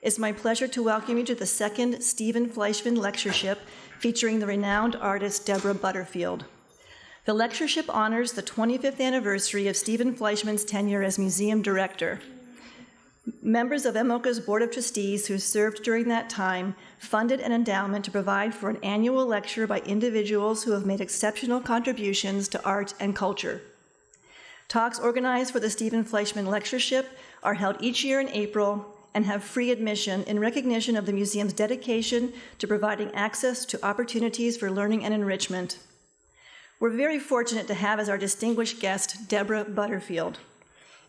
It's my pleasure to welcome you to the second Stephen Fleischman Lectureship featuring the renowned artist Deborah Butterfield. The lectureship honors the 25th anniversary of Stephen Fleischman's tenure as museum director. Members of MOCA's Board of Trustees who served during that time funded an endowment to provide for an annual lecture by individuals who have made exceptional contributions to art and culture. Talks organized for the Stephen Fleischman Lectureship are held each year in April and have free admission in recognition of the museum's dedication to providing access to opportunities for learning and enrichment. We're very fortunate to have as our distinguished guest Deborah Butterfield.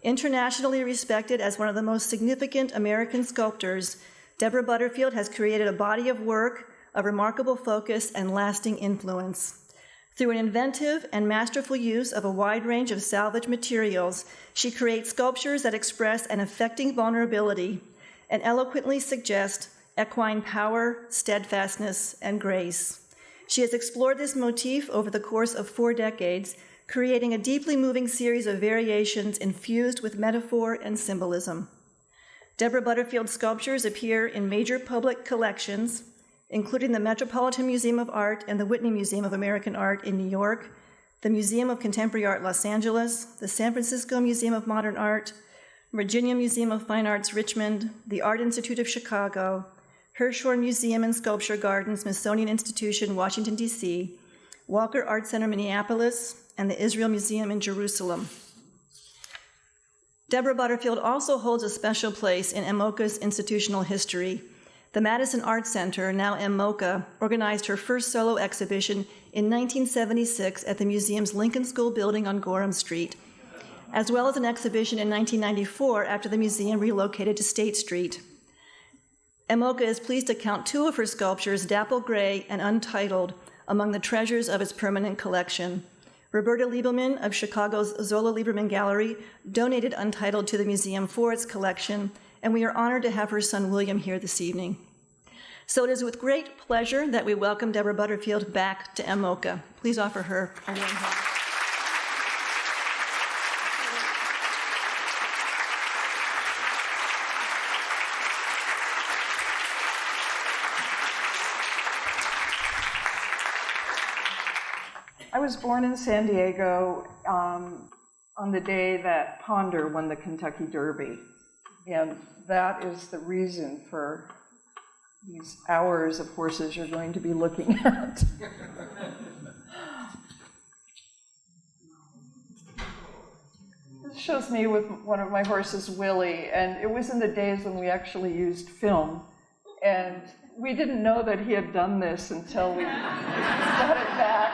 Internationally respected as one of the most significant American sculptors, Deborah Butterfield has created a body of work of remarkable focus and lasting influence. Through an inventive and masterful use of a wide range of salvage materials, she creates sculptures that express an affecting vulnerability and eloquently suggest equine power, steadfastness, and grace. She has explored this motif over the course of 4 decades, creating a deeply moving series of variations infused with metaphor and symbolism. Deborah Butterfield's sculptures appear in major public collections, including the Metropolitan Museum of Art and the Whitney Museum of American Art in New York, the Museum of Contemporary Art Los Angeles, the San Francisco Museum of Modern Art, Virginia Museum of Fine Arts Richmond, the Art Institute of Chicago, Hirshhorn Museum and Sculpture Garden, Smithsonian Institution, Washington, D.C., Walker Art Center, Minneapolis, and the Israel Museum in Jerusalem. Deborah Butterfield also holds a special place in MOCA's institutional history. The Madison Art Center, now MOCA, organized her first solo exhibition in 1976 at the museum's Lincoln School building on Gorham Street, as well as an exhibition in 1994 after the museum relocated to State Street. MOCA is pleased to count 2 of her sculptures, Dapple Gray and Untitled, among the treasures of its permanent collection. Roberta Lieberman of Chicago's Zola Lieberman Gallery donated Untitled to the museum for its collection, and we are honored to have her son William here this evening. So it is with great pleasure that we welcome Deborah Butterfield back to MOCA. Please offer her a warm hug. I was born in San Diego on the day that Ponder won the Kentucky Derby. And that is the reason for these hours of horses you're going to be looking at. This shows me with one of my horses, Willie, and it was in the days when we actually used film. And we didn't know that he had done this until we got it back.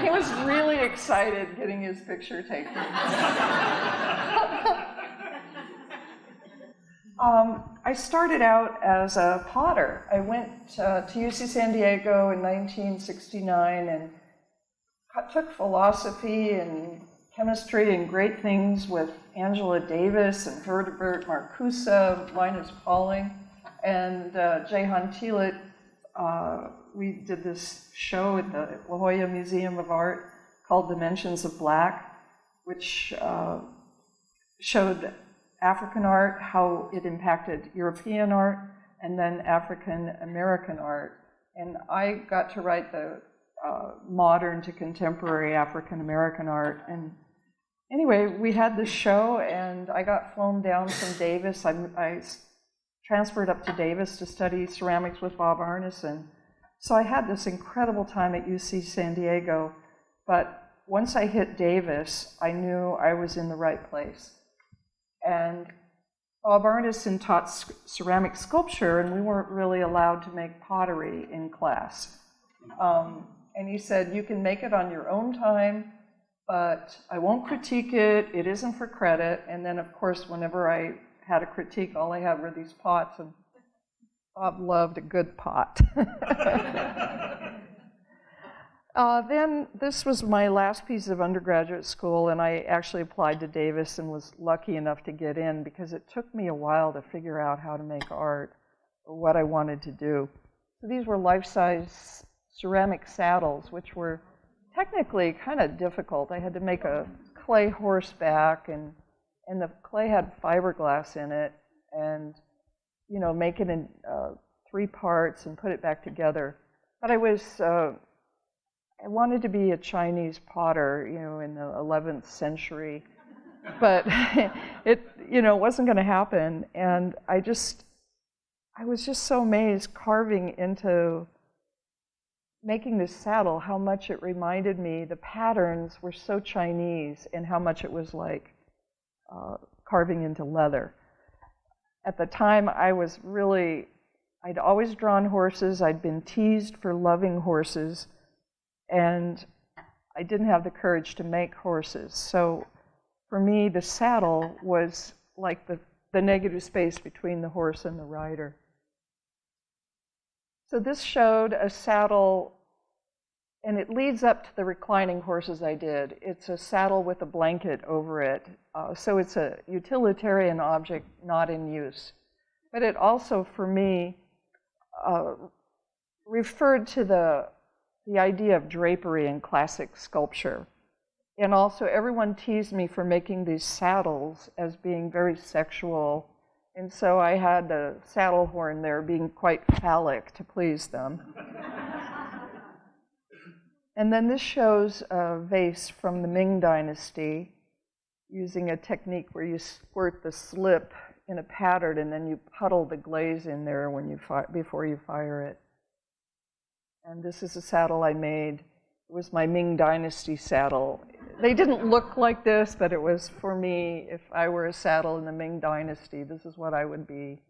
He was really excited getting his picture taken. I started out as a potter. I went to UC San Diego in 1969 and took philosophy and chemistry and great things with Angela Davis and Herbert Marcuse, Linus Pauling, and Jehan Tillett. We did this show at the La Jolla Museum of Art called Dimensions of Black, which showed African art, how it impacted European art, and then African American art. And I got to write the modern to contemporary African American art. And anyway, we had this show, and I got flown down from Davis. I transferred up to Davis to study ceramics with Bob Arneson. So I had this incredible time at UC San Diego, but once I hit Davis, I knew I was in the right place. And Bob Arneson taught ceramic sculpture, and we weren't really allowed to make pottery in class. And he said, you can make it on your own time, but I won't critique it. It isn't for credit. And then, of course, whenever I had a critique, all I had were these pots, and Bob loved a good pot. Then this was my last piece of undergraduate school, and I actually applied to Davis and was lucky enough to get in because it took me a while to figure out how to make art or what I wanted to do. So these were life-size ceramic saddles, which were technically kind of difficult. I had to make a clay horseback, and the clay had fiberglass in it, and make it in 3 parts and put it back together. But I wanted to be a Chinese potter, in the 11th century. But it wasn't going to happen. And I was just so amazed carving into making this saddle, how much it reminded me, the patterns were so Chinese, and how much it was like carving into leather. At the time, I'd always drawn horses. I'd been teased for loving horses, and I didn't have the courage to make horses. So for me, the saddle was like the negative space between the horse and the rider. So this showed a saddle, and it leads up to the reclining horses I did. It's a saddle with a blanket over it. So it's a utilitarian object not in use. But it also, for me, referred to the idea of drapery in classic sculpture. And also, everyone teased me for making these saddles as being very sexual. And so I had the saddle horn there being quite phallic to please them. And then this shows a vase from the Ming Dynasty using a technique where you squirt the slip in a pattern and then you puddle the glaze in there before you fire it. And this is a saddle I made. It was my Ming Dynasty saddle. They didn't look like this, but it was for me, if I were a saddle in the Ming Dynasty, this is what I would be.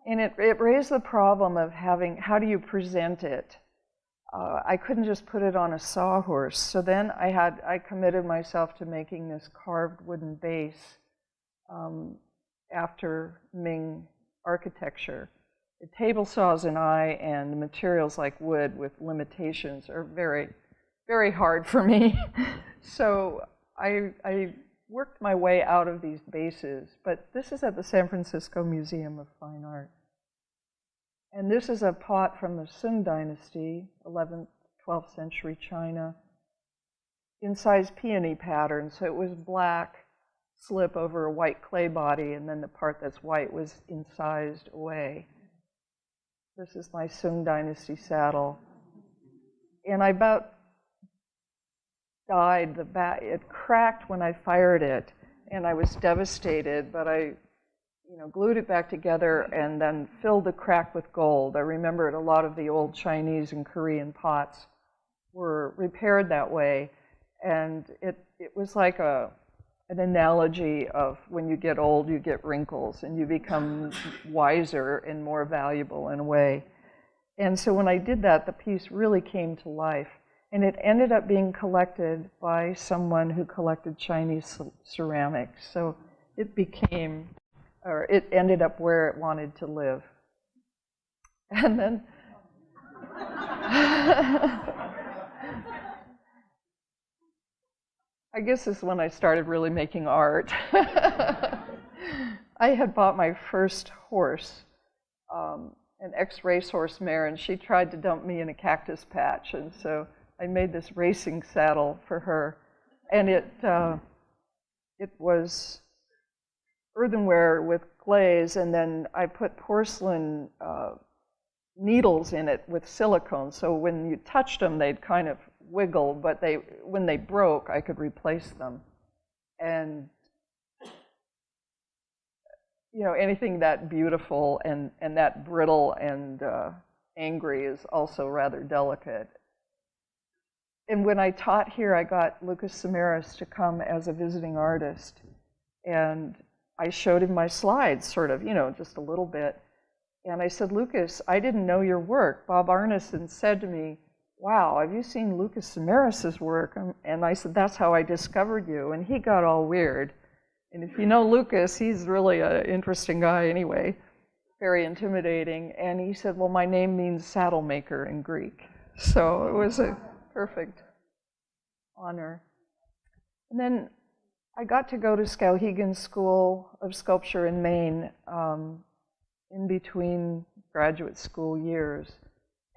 And it raised the problem of how do you present it? I couldn't just put it on a sawhorse. So then I committed myself to making this carved wooden base after Ming architecture. The table saws and and the materials like wood with limitations are very, very hard for me. So I worked my way out of these bases. But this is at the San Francisco Museum of Fine Art. And this is a pot from the Sung Dynasty, 11th, 12th century China, incised peony pattern. So it was black slip over a white clay body, and then the part that's white was incised away. This is my Sung Dynasty saddle. And I about died. It cracked when I fired it, and I was devastated, but I glued it back together and then filled the crack with gold. I remembered a lot of the old Chinese and Korean pots were repaired that way, and it was like an analogy of when you get old, you get wrinkles, and you become wiser and more valuable in a way. And so when I did that, the piece really came to life. And it ended up being collected by someone who collected Chinese ceramics. So it ended up where it wanted to live. And then I guess this is when I started really making art. I had bought my first horse, an ex-racehorse mare, and she tried to dump me in a cactus patch. And so I made this racing saddle for her. And it was earthenware with glaze, and then I put porcelain needles in it with silicone. So when you touched them, they'd kind of wiggle, but when they broke, I could replace them. And anything that beautiful and that brittle and angry is also rather delicate. And when I taught here, I got Lucas Samaras to come as a visiting artist. And I showed him my slides, sort of, just a little bit. And I said, Lucas, I didn't know your work. Bob Arneson said to me, wow, have you seen Lucas Samaras' work? And I said, that's how I discovered you. And he got all weird. And if you know Lucas, he's really an interesting guy anyway, very intimidating. And he said, well, my name means saddle maker in Greek. So it was a perfect honor. And then I got to go to Skowhegan School of Sculpture in Maine in between graduate school years.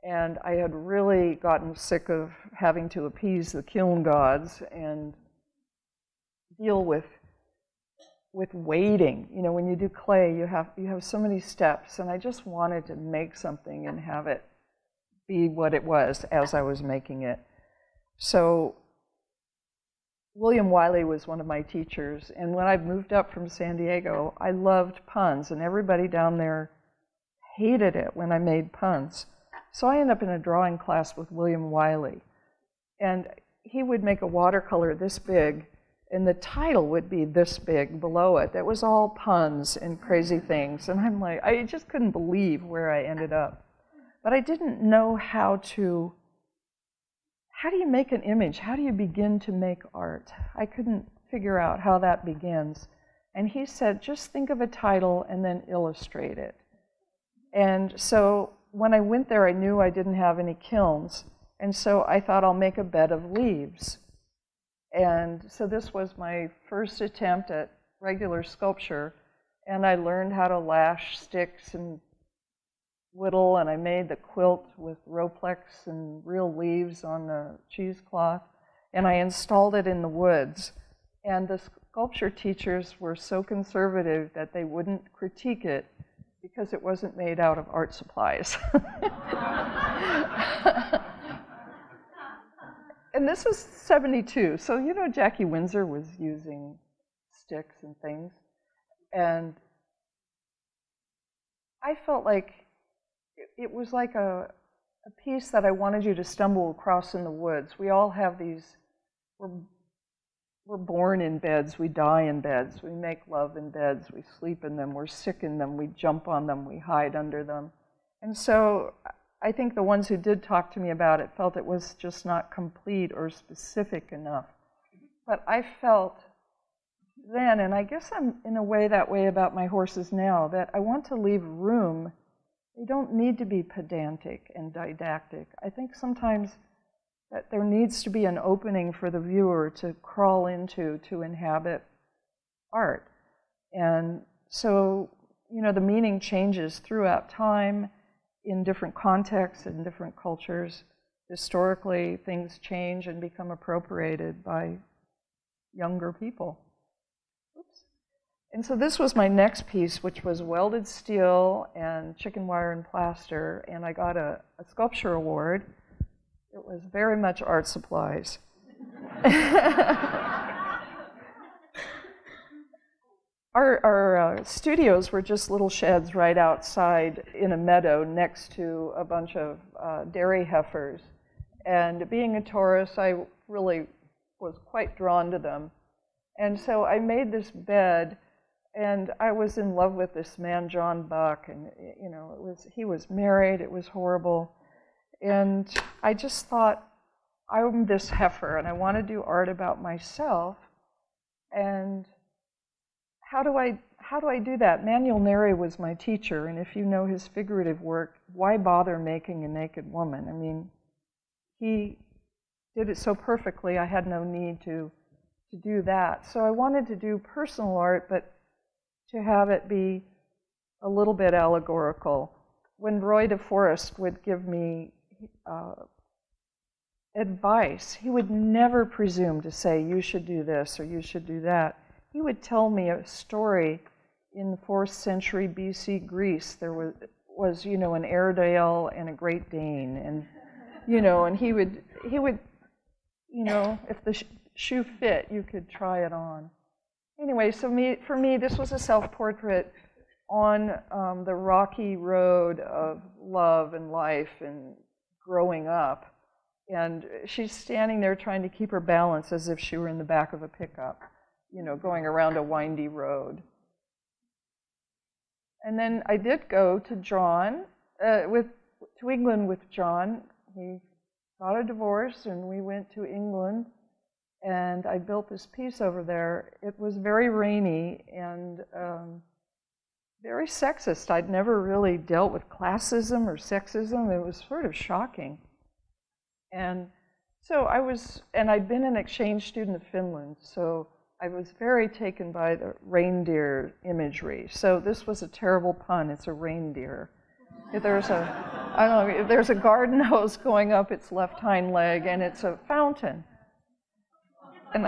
And I had really gotten sick of having to appease the kiln gods and deal with with waiting. You know, when you do clay, you have so many steps, and I just wanted to make something and have it be what it was as I was making it. So William Wiley was one of my teachers, and when I moved up from San Diego, I loved puns, and everybody down there hated it when I made puns. So I ended up in a drawing class with William Wiley, and he would make a watercolor this big, and the title would be this big below it. That was all puns and crazy things, and I'm like, I just couldn't believe where I ended up. But I didn't know how do you make an image? How do you begin to make art? I couldn't figure out how that begins. And he said, just think of a title and then illustrate it. And so when I went there, I knew I didn't have any kilns. And so I thought, I'll make a bed of leaves. And so this was my first attempt at regular sculpture. And I learned how to lash sticks and whittle, and I made the quilt with Roplex and real leaves on the cheesecloth. And I installed it in the woods. And the sculpture teachers were so conservative that they wouldn't critique it because it wasn't made out of art supplies. And this was 72, so you know Jackie Windsor was using sticks and things. And I felt like it was like a piece that I wanted you to stumble across in the woods. We all have these, we're born in beds, we die in beds, we make love in beds, we sleep in them, we're sick in them, we jump on them, we hide under them. And so I think the ones who did talk to me about it felt it was just not complete or specific enough. But I felt then, and I guess I'm in a way that way about my horses now, that I want to leave room. They don't need to be pedantic and didactic. I think sometimes that there needs to be an opening for the viewer to crawl into, to inhabit art. And so, you know, the meaning changes throughout time, in different contexts, in different cultures. Historically, things change and become appropriated by younger people. Oops. And so this was my next piece, which was welded steel and chicken wire and plaster, and I got a sculpture award. It was very much art supplies. Our studios were just little sheds right outside in a meadow next to a bunch of dairy heifers. And being a Taurus, I really was quite drawn to them. And so I made this bed, and I was in love with this man, John Buck, and you know, he was married, it was horrible. And I just thought, I'm this heifer, and I want to do art about myself. And how do I do that? Manuel Neri was my teacher, and if you know his figurative work, why bother making a naked woman? I mean, he did it so perfectly, I had no need to do that. So I wanted to do personal art, but to have it be a little bit allegorical. When Roy DeForest would give me advice, he would never presume to say, you should do this or you should do that. He would tell me a story in the 4th century BC Greece. There was you know, an Airedale and a Great Dane, and you know, and he would, you know, if the shoe fit, you could try it on. Anyway, so for me, this was a self-portrait on the rocky road of love and life and growing up, and she's standing there trying to keep her balance as if she were in the back of a pickup, you know, going around a windy road. And then I did go to John, to England with John. He got a divorce, and we went to England, and I built this piece over there. It was very rainy and very sexist. I'd never really dealt with classism or sexism. It was sort of shocking. And so I'd been an exchange student of Finland, so I was very taken by the reindeer imagery. So this was a terrible pun. It's a reindeer. If there's a garden hose going up its left hind leg, and it's a fountain. And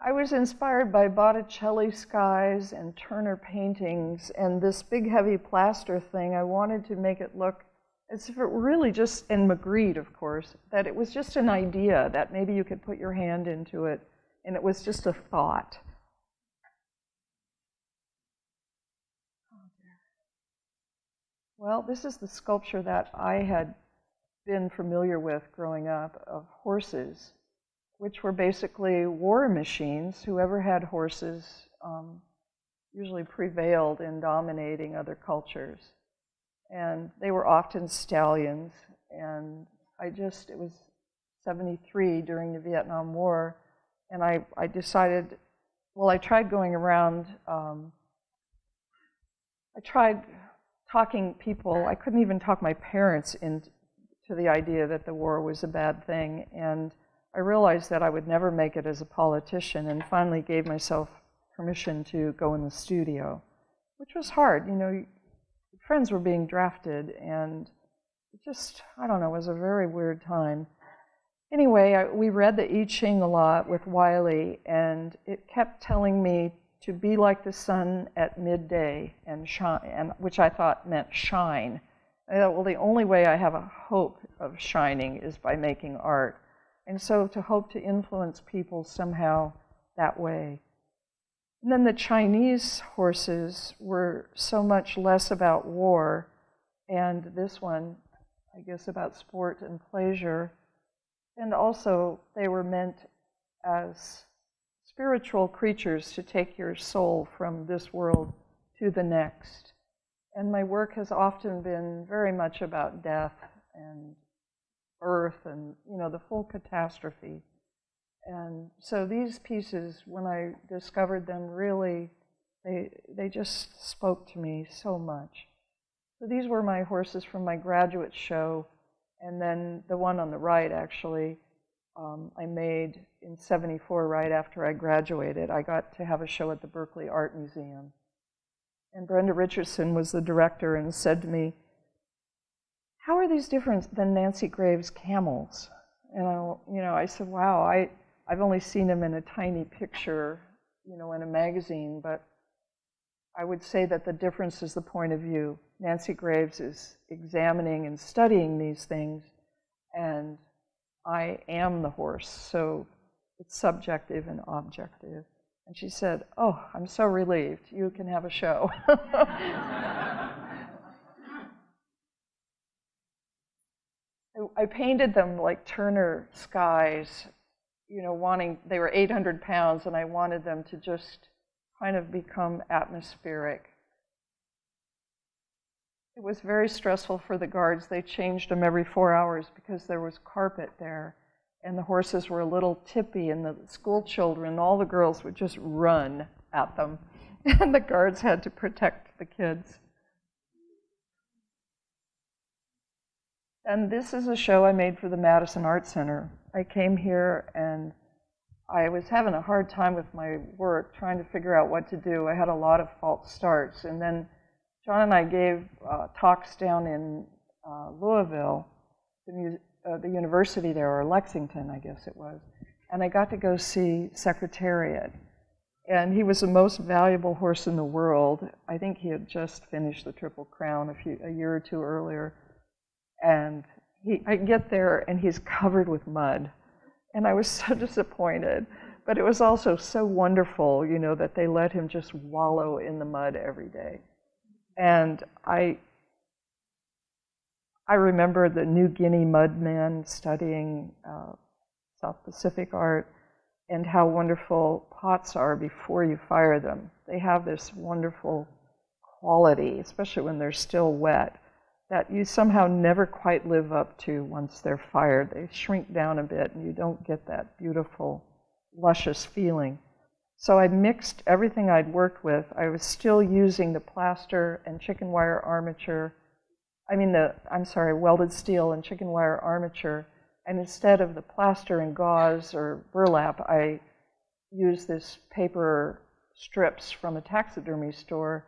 I was inspired by Botticelli skies and Turner paintings, and this big heavy plaster thing, I wanted to make it look as if it were really just, and Magritte, of course, that it was just an idea, that maybe you could put your hand into it, and it was just a thought. Well, this is the sculpture that I had been familiar with growing up of horses, which were basically war machines. Whoever had horses usually prevailed in dominating other cultures. And they were often stallions. And it was 73 during the Vietnam War, and I decided, well, I tried going around, I tried talking people, I couldn't even talk my parents into the idea that the war was a bad thing, and I realized that I would never make it as a politician, and finally gave myself permission to go in the studio, which was hard. You know, friends were being drafted, and it just, I don't know, it was a very weird time. Anyway, we read the I Ching a lot with Wiley, and it kept telling me to be like the sun at midday and shine, and which I thought meant shine. I thought, well, the only way I have a hope of shining is by making art. And so to hope to influence people somehow that way. And then the Chinese horses were so much less about war, and this one, I guess, about sport and pleasure. And also, they were meant as spiritual creatures to take your soul from this world to the next. And my work has often been very much about death and birth and, you know, the full catastrophe. And so these pieces, when I discovered them, really, they just spoke to me so much. So these were my horses from my graduate show. And then the one on the right, actually, I made in '74, right after I graduated. I got to have a show at the Berkeley Art Museum. And Brenda Richardson was the director and said to me, "How are these different than Nancy Graves' camels?" And I said, "Wow, I've only seen them in a tiny picture, you know, in a magazine, but I would say that the difference is the point of view. Nancy Graves is examining and studying these things, and I am the horse, so it's subjective and objective." And she said, "Oh, I'm so relieved. You can have a show." I painted them like Turner skies, you know, they were 800 pounds, and I wanted them to just kind of become atmospheric. It was very stressful for the guards. They changed them every 4 hours because there was carpet there, and the horses were a little tippy, and the school children, all the girls would just run at them, and the guards had to protect the kids. And this is a show I made for the Madison Art Center. I came here and I was having a hard time with my work, trying to figure out what to do. I had a lot of false starts. And then John and I gave talks down in Louisville, the university there, or Lexington, I guess it was. And I got to go see Secretariat. And he was the most valuable horse in the world. I think he had just finished the Triple Crown a year or two earlier. And I get there, and he's covered with mud. And I was so disappointed. But it was also so wonderful, you know, that they let him just wallow in the mud every day. And I remember the New Guinea mudmen studying South Pacific art, and how wonderful pots are before you fire them. They have this wonderful quality, especially when they're still wet, that you somehow never quite live up to once they're fired. They shrink down a bit, and you don't get that beautiful, luscious feeling. So I mixed everything I'd worked with. I was still using the plaster and chicken wire armature. Welded steel and chicken wire armature. And instead of the plaster and gauze or burlap, I used this paper strips from a taxidermy store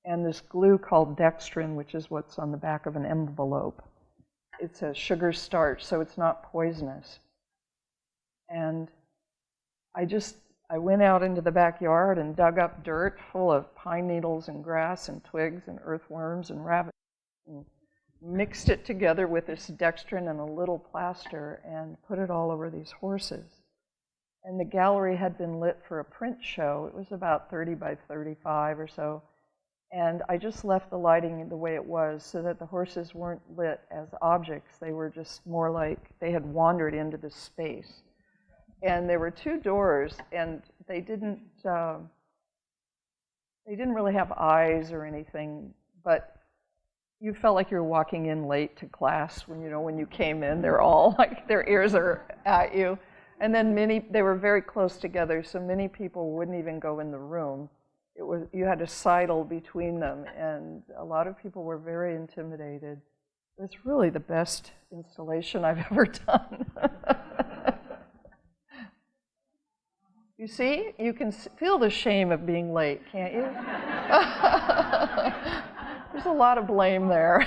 and this glue called dextrin, which is what's on the back of an envelope. It's a sugar starch, so it's not poisonous. And I went out into the backyard and dug up dirt full of pine needles and grass and twigs and earthworms and rabbits, and mixed it together with this dextrin and a little plaster and put it all over these horses. And the gallery had been lit for a print show. It was about 30 by 35 or so. And I just left the lighting the way it was so that the horses weren't lit as objects. They were just more like they had wandered into this space. And there were two doors, and they didn't really have eyes or anything, but you felt like you were walking in late to class when you came in. They're all like, their ears are at you. And then they were very close together, so many people wouldn't even go in the room. You had to sidle between them, and a lot of people were very intimidated. It was really the best installation I've ever done. You see? You can feel the shame of being late, can't you? There's a lot of blame there.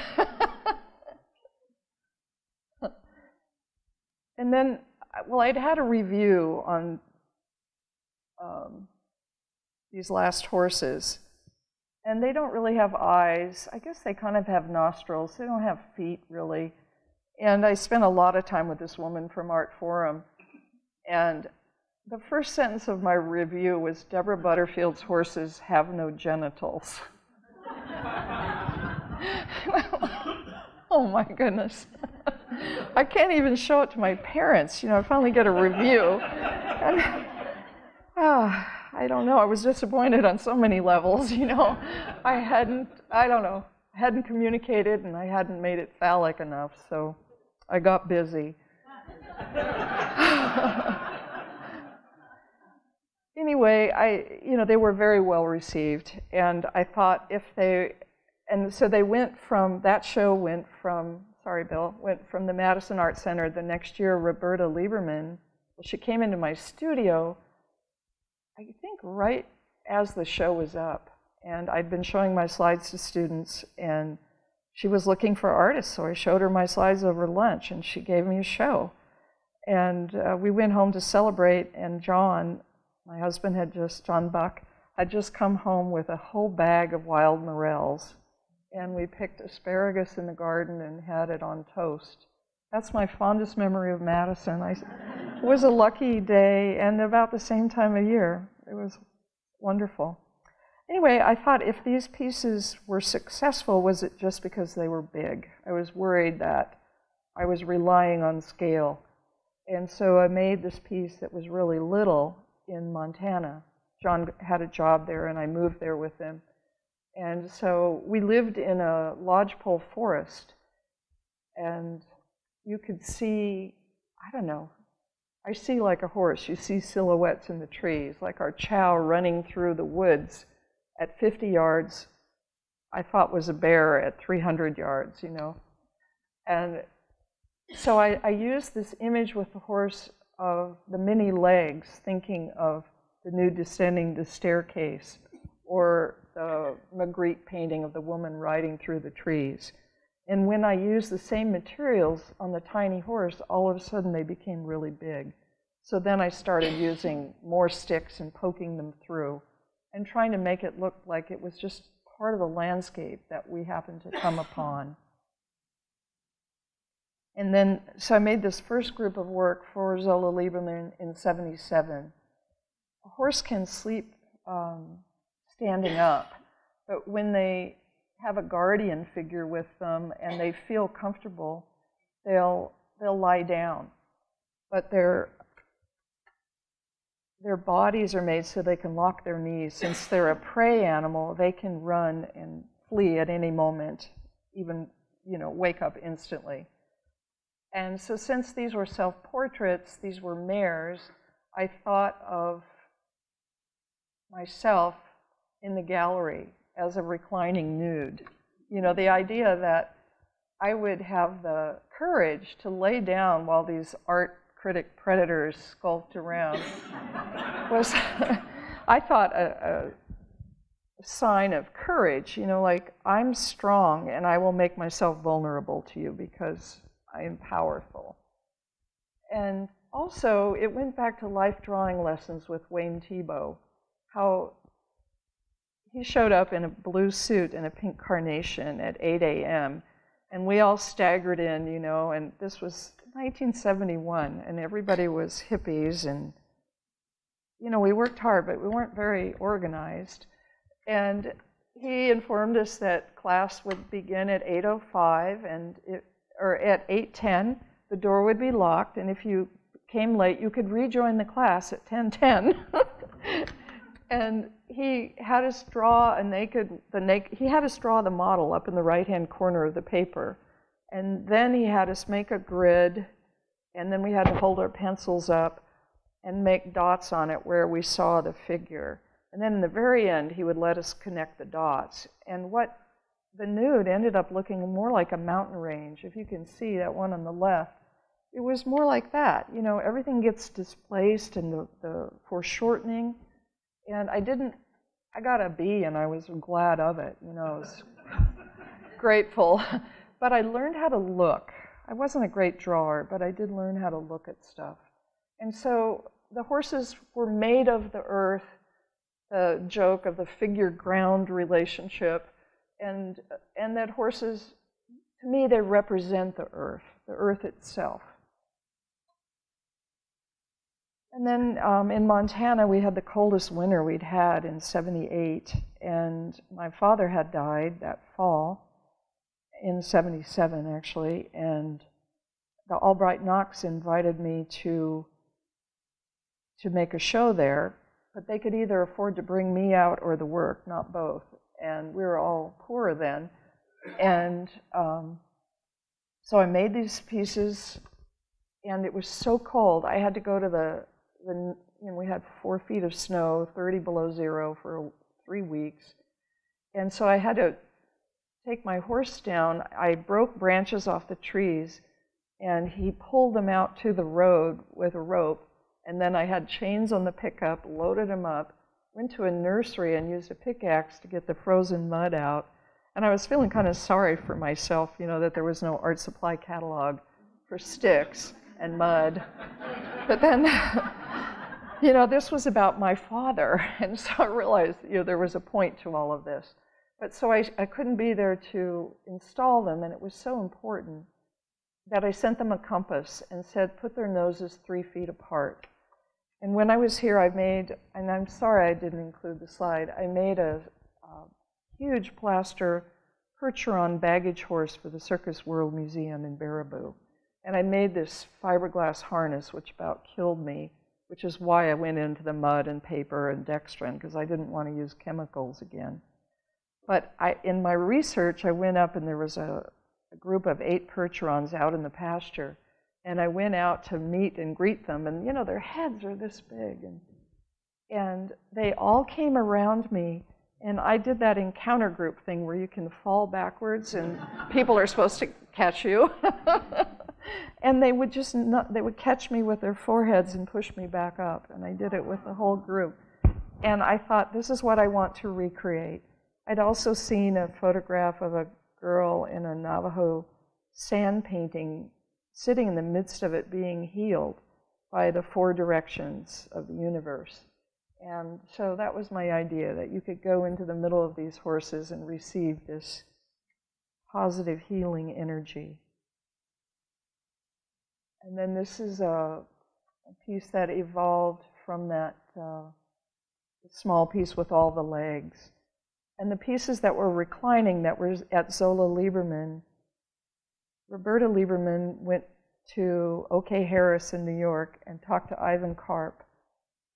And then, well, I'd had a review on these last horses, and they don't really have eyes. I guess they kind of have nostrils. They don't have feet, really. And I spent a lot of time with this woman from Art Forum, and the first sentence of my review was, Deborah Butterfield's horses have no genitals. Oh my goodness. I can't even show it to my parents. I finally get a review. And, I don't know, I was disappointed on so many levels, I hadn't communicated and I hadn't made it phallic enough, so I got busy. Anyway, they were very well received, and I thought so they went from, that show went from the Madison Art Center. The next year, Roberta Lieberman, she came into my studio, I think right as the show was up, and I'd been showing my slides to students, and she was looking for artists, so I showed her my slides over lunch, and she gave me a show. And we went home to celebrate, and John, my husband, John Buck, had just come home with a whole bag of wild morels. And we picked asparagus in the garden and had it on toast. That's my fondest memory of Madison. It was a lucky day, and about the same time of year. It was wonderful. Anyway, I thought if these pieces were successful, was it just because they were big? I was worried that I was relying on scale. And so I made this piece that was really little in Montana. John had a job there, and I moved there with him. And so we lived in a lodgepole forest, and you could see, I don't know, I see like a horse. You see silhouettes in the trees, like our chow running through the woods at 50 yards, I thought was a bear at 300 yards, And so I used this image with the horse of the many legs, thinking of the nude descending the staircase, or the Magritte painting of the woman riding through the trees. And when I used the same materials on the tiny horse, all of a sudden they became really big. So then I started using more sticks and poking them through and trying to make it look like it was just part of the landscape that we happened to come upon. And then, so I made this first group of work for Zola Lieberman in '77. A horse can sleep standing up, but when they have a guardian figure with them and they feel comfortable, they'll lie down. But their bodies are made so they can lock their knees. Since they're a prey animal, they can run and flee at any moment, even wake up instantly. And so since these were self-portraits, these were mares, I thought of myself in the gallery as a reclining nude. The idea that I would have the courage to lay down while these art critic predators skulked around was, I thought, a sign of courage. Like, I'm strong and I will make myself vulnerable to you because I am powerful. And also, it went back to life drawing lessons with Wayne Thiebaud, how he showed up in a blue suit and a pink carnation at 8 a.m., and we all staggered in, you know, and this was 1971, and everybody was hippies, and, you know, we worked hard, but we weren't very organized. And he informed us that class would begin at 8:05, or at 8:10, the door would be locked, and if you came late, you could rejoin the class at 10:10. And he had us draw he had us draw the model up in the right-hand corner of the paper. And then he had us make a grid, and then we had to hold our pencils up and make dots on it where we saw the figure. And then in the very end, he would let us connect the dots. And what the nude ended up looking more like a mountain range. If you can see that one on the left, it was more like that. You know, everything gets displaced and the foreshortening. And I got a B, and I was glad of it. You know, I was grateful. But I learned how to look. I wasn't a great drawer, but I did learn how to look at stuff. And so the horses were made of the earth, the joke of the figure-ground relationship, and that horses, to me, they represent the earth itself. And then in Montana, we had the coldest winter we'd had in '78, and my father had died that fall, in '77 actually, and the Albright Knox invited me to make a show there, but they could either afford to bring me out or the work, not both, and we were all poor then. And so I made these pieces, and it was so cold, I had to go to we had 4 feet of snow, 30 below zero for 3 weeks. And so I had to take my horse down. I broke branches off the trees, and he pulled them out to the road with a rope. And then I had chains on the pickup, loaded them up, went to a nursery and used a pickaxe to get the frozen mud out. And I was feeling kind of sorry for myself, you know, that there was no art supply catalog for sticks and mud. But then, you know, this was about my father, and so I realized, you know, there was a point to all of this. But so I couldn't be there to install them, and it was so important that I sent them a compass and said, put their noses 3 feet apart. And when I was here, I made, and I'm sorry I didn't include the slide, I made a huge plaster Percheron baggage horse for the Circus World Museum in Baraboo. And I made this fiberglass harness, which about killed me, which is why I went into the mud and paper and dextrin, because I didn't want to use chemicals again. But in my research, I went up and there was a group of 8 Percherons out in the pasture, and I went out to meet and greet them, and you know, their heads are this big, and they all came around me, and I did that encounter group thing where you can fall backwards and people are supposed to catch you. And they would they would catch me with their foreheads and push me back up, and I did it with the whole group. And I thought, this is what I want to recreate. I'd also seen a photograph of a girl in a Navajo sand painting sitting in the midst of it being healed by the 4 directions of the universe. And so that was my idea, that you could go into the middle of these horses and receive this positive healing energy. And then this is a piece that evolved from that small piece with all the legs. And the pieces that were reclining that were at Zola Lieberman, Roberta Lieberman went to O.K. Harris in New York and talked to Ivan Karp.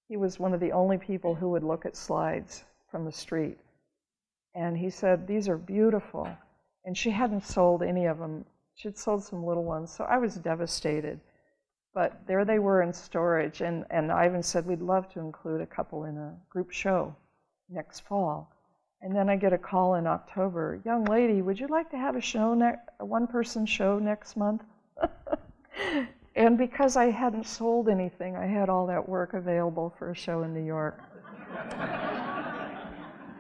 He was one of the only people who would look at slides from the street. And he said, these are beautiful. And she hadn't sold any of them. She'd sold some little ones, so I was devastated. But there they were in storage, and Ivan said, we'd love to include a couple in a group show next fall. And then I get a call in October, young lady, would you like to have a show, a one-person show next month? And because I hadn't sold anything, I had all that work available for a show in New York.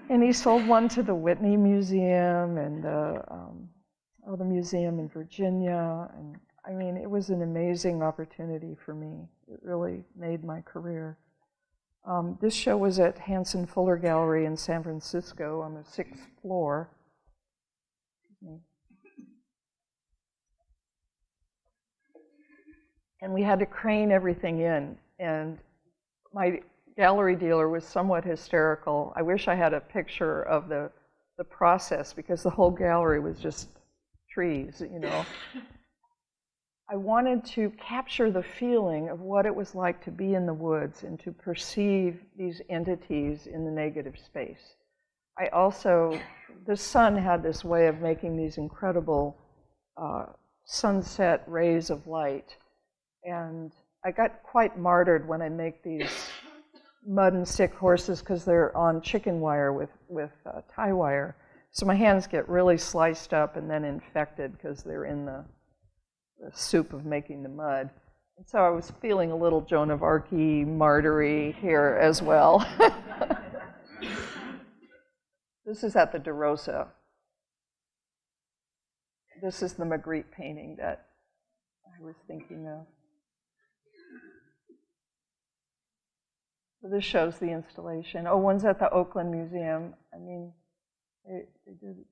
And he sold one to the Whitney Museum and the museum in Virginia. And I mean, it was an amazing opportunity for me. It really made my career. This show was at Hanson Fuller Gallery in San Francisco on the 6th floor. And we had to crane everything in. And my gallery dealer was somewhat hysterical. I wish I had a picture of the process, because the whole gallery was just trees, you know. I wanted to capture the feeling of what it was like to be in the woods and to perceive these entities in the negative space. I also, the sun had this way of making these incredible sunset rays of light. And I got quite martyred when I make these mud and stick horses, because they're on chicken wire with tie wire. So my hands get really sliced up and then infected because they're in the soup of making the mud. And so I was feeling a little Joan of Arc martyry here as well. This is at the De Rosa. This is the Magritte painting that I was thinking of. So this shows the installation. Oh, one's at the Oakland Museum. I mean, they did.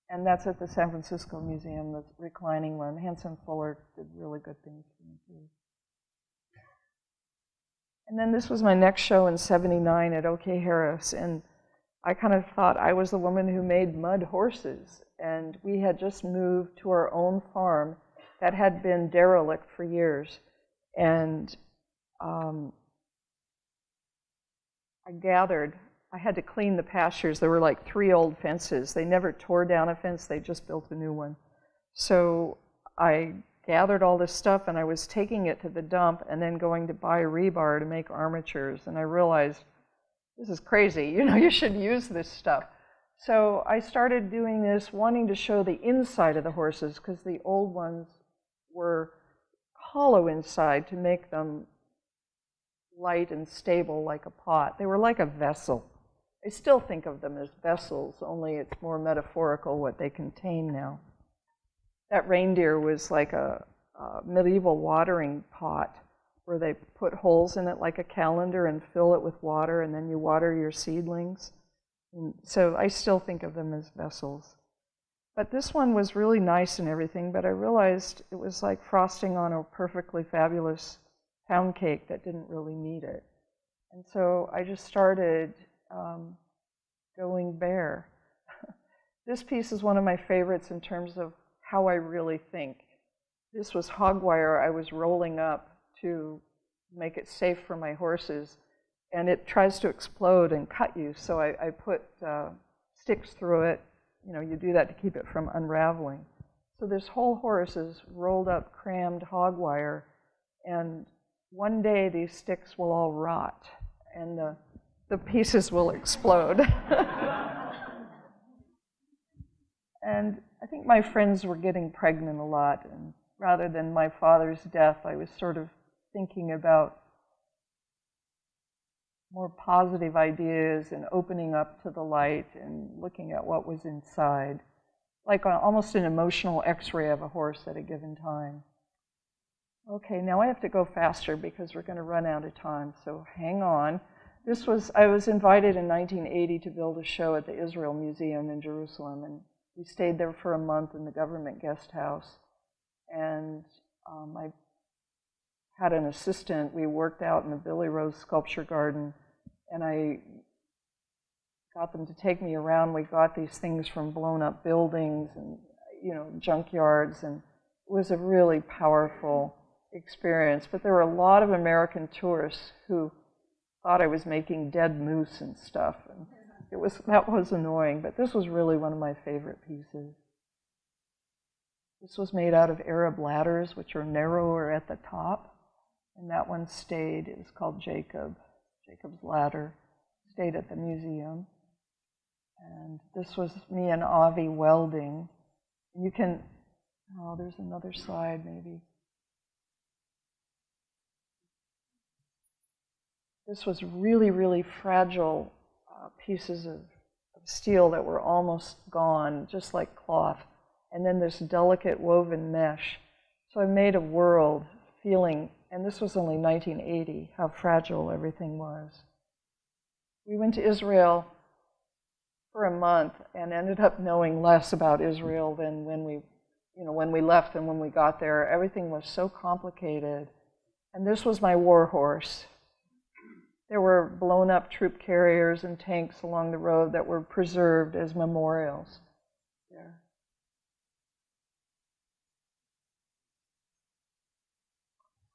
And that's at the San Francisco Museum, the reclining one. Hanson Fuller did really good things for me, too. And then this was my next show in '79 at OK Harris. And I kind of thought I was the woman who made mud horses. And we had just moved to our own farm that had been derelict for years. And I had to clean the pastures. There were like 3 old fences. They never tore down a fence, they just built a new one. So I gathered all this stuff and I was taking it to the dump and then going to buy rebar to make armatures. And I realized, this is crazy, you know, you should use this stuff. So I started doing this, wanting to show the inside of the horses, because the old ones were hollow inside to make them light and stable like a pot. They were like a vessel. I still think of them as vessels, only it's more metaphorical what they contain now. That reindeer was like a medieval watering pot where they put holes in it like a calendar and fill it with water, and then you water your seedlings. And so I still think of them as vessels. But this one was really nice and everything, but I realized it was like frosting on a perfectly fabulous pound cake that didn't really need it. And so I just started going bare. This piece is one of my favorites in terms of how I really think. This was hog wire I was rolling up to make it safe for my horses, and it tries to explode and cut you, so I put sticks through it. You know, you do that to keep it from unraveling. So this whole horse is rolled up, crammed hog wire, and one day these sticks will all rot, and the pieces will explode. And I think my friends were getting pregnant a lot, and rather than my father's death, I was sort of thinking about more positive ideas and opening up to the light and looking at what was inside, like almost an emotional x-ray of a horse at a given time. Okay, now I have to go faster because we're going to run out of time, so hang on. I was invited in 1980 to build a show at the Israel Museum in Jerusalem, and we stayed there for a month in the government guest house. And I had an assistant. We worked out in the Billy Rose Sculpture Garden, and I got them to take me around. We got these things from blown up buildings and, you know, junkyards, and it was a really powerful experience. But there were a lot of American tourists who thought I was making dead moose and stuff, and that was annoying. But this was really one of my favorite pieces. This was made out of Arab ladders, which are narrower at the top, and that one stayed. It was called Jacob's Ladder. Stayed at the museum. And this was me and Avi welding. You can, oh, there's another slide maybe. This was really, really fragile pieces of steel that were almost gone, just like cloth. And then this delicate woven mesh. So I made a world feeling, and this was only 1980, how fragile everything was. We went to Israel for a month and ended up knowing less about Israel than when we left and when we got there. Everything was so complicated. And this was my war horse. There were blown up troop carriers and tanks along the road that were preserved as memorials there.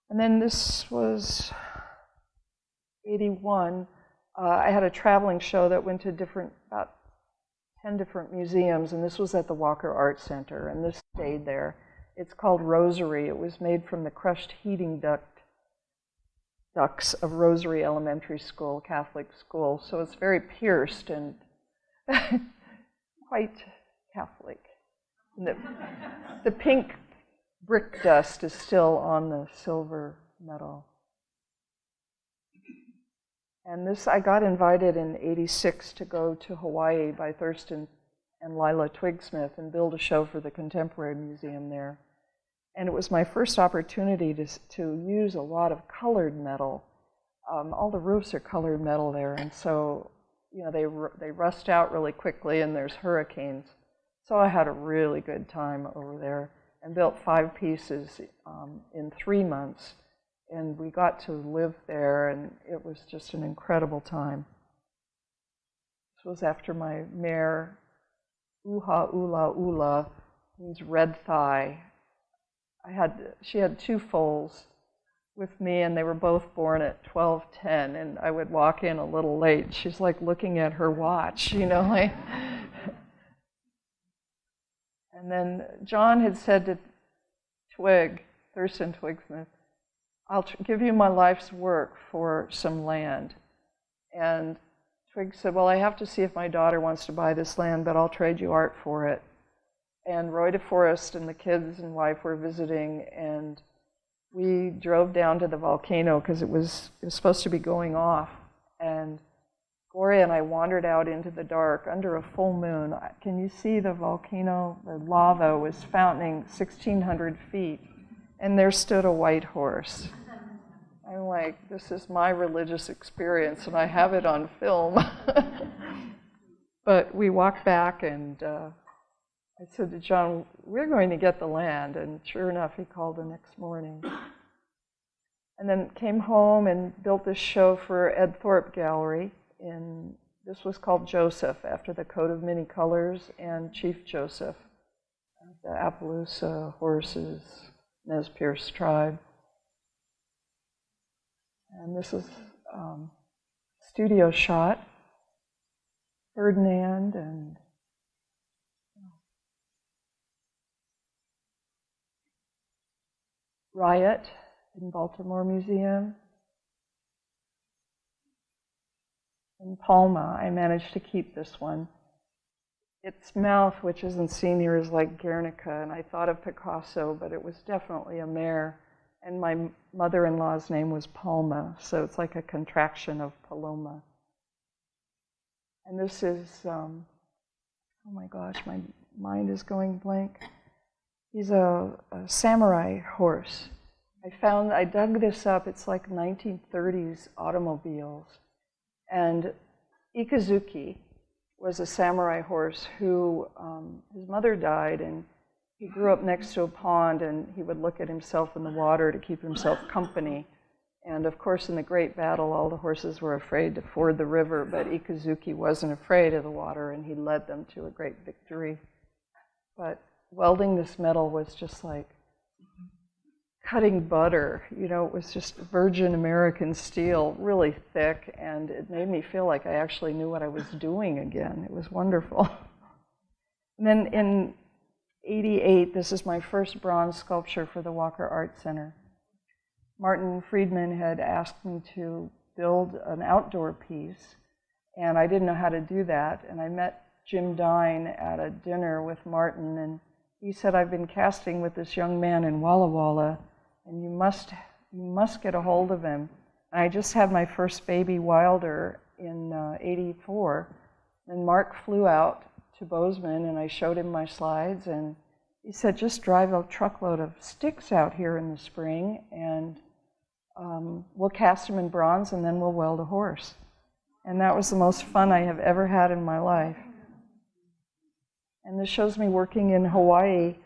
And then this was 81. I had a traveling show that went to about 10 different museums, and this was at the Walker Art Center, and this stayed there. It's called Rosary. It was made from the crushed heating ducts of Rosary Elementary School, Catholic school. So it's very pierced and quite Catholic. And the pink brick dust is still on the silver metal. And this, I got invited in '86 to go to Hawaii by Thurston and Lila Twigsmith and build a show for the Contemporary Museum there. And it was my first opportunity to use a lot of colored metal. All the roofs are colored metal there, and so they rust out really quickly, and there's hurricanes. So I had a really good time over there and built 5 pieces in 3 months. And we got to live there, and it was just an incredible time. This was after my mare, Uha Ula Ula, means red thigh. She had 2 foals with me, and they were both born at 12:10, and I would walk in a little late. She's like looking at her watch, like. And then John had said to Thurston Twigsmith, I'll give you my life's work for some land. And Twiggs said, well, I have to see if my daughter wants to buy this land, but I'll trade you art for it. And Roy DeForest and the kids and wife were visiting, and we drove down to the volcano because it was supposed to be going off. And Gloria and I wandered out into the dark under a full moon. Can you see the volcano? The lava was fountaining 1,600 feet, and there stood a white horse. I'm like, this is my religious experience, and I have it on film. But we walked back, and I said to John, we're going to get the land. And sure enough, he called the next morning. And then came home and built this show for Ed Thorpe Gallery. This was called Joseph, after the coat of many colors, and Chief Joseph, the Appaloosa horses, Nez Perce tribe. And this is studio shot, Ferdinand and Riot in Baltimore Museum. In Palma, I managed to keep this one. Its mouth, which isn't seen here, is like Guernica, and I thought of Picasso, but it was definitely a mare. And my mother-in-law's name was Palma, so it's like a contraction of Paloma. And this is, oh my gosh, my mind is going blank. He's a samurai horse. I dug this up, it's like 1930s automobiles. And Ikazuki was a samurai horse who, his mother died, and he grew up next to a pond, and he would look at himself in the water to keep himself company. And of course, in the Great Battle, all the horses were afraid to ford the river, but Ikazuki wasn't afraid of the water, and he led them to a great victory. But welding this metal was just like cutting butter. It was just virgin American steel, really thick, and it made me feel like I actually knew what I was doing again. It was wonderful. And then in '88, this is my first bronze sculpture for the Walker Art Center. Martin Friedman had asked me to build an outdoor piece, and I didn't know how to do that. And I met Jim Dine at a dinner with Martin, and he said, I've been casting with this young man in Walla Walla, and you must get a hold of him. And I just had my first baby, Wilder, in '84, and Mark flew out to Bozeman, and I showed him my slides, and he said, just drive a truckload of sticks out here in the spring and we'll cast them in bronze and then we'll weld a horse. And that was the most fun I have ever had in my life. And this shows me working in Hawaii.